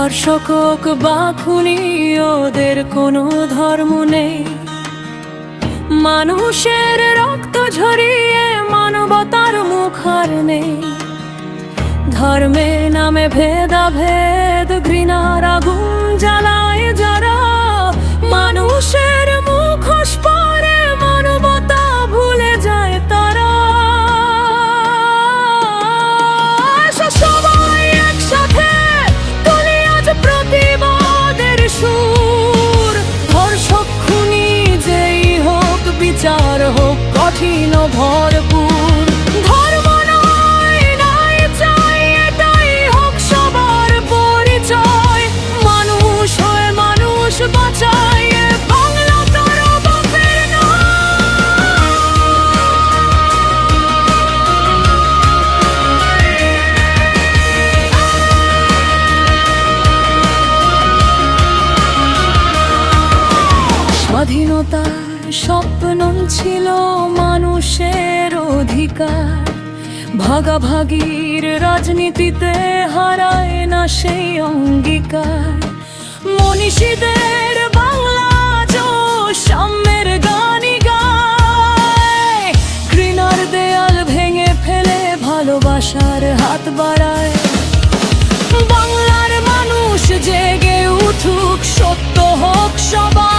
ধর্ষক হোক বা খুনি, ওদের কোনো ধর্ম নেই। মানুষের রক্ত ঝরিয়ে মানবতার মুখ আর নেই। ধর্মের নামে ভেদাভেদ, ঘৃণার আগুন জ্বালায় যারা, মানুষের মুখোশ পরে মানবতা ভুলে যায় তারা। সবাই একসাথে তুলি আজ প্রতিবাদের সুর। ধর্ষক খুনি যেই হোক, বিচার হোক কঠিন ও ভরপুর। ধর্ম নয় নাই চাই, এটাই হোক সবার পরিচয়। মানুষ হয়ে মানুষ বাঁচায়, বাংলা কারো বাপের নয়। স্বাধীনতার স্বপ্ন ছিল মানুষের অধিকার, ভাগাভাগির রাজনীতিতে হারায় না সেই অঙ্গীকার। মনীষীদের বাংলা সাম্যের গানই গায়, ঘৃণার দেয়াল ভেঙে ফেলে ভালোবাসার হাত বাড়ায়। বাংলার মানুষ জেগে উঠুক, সত্য হোক সবার।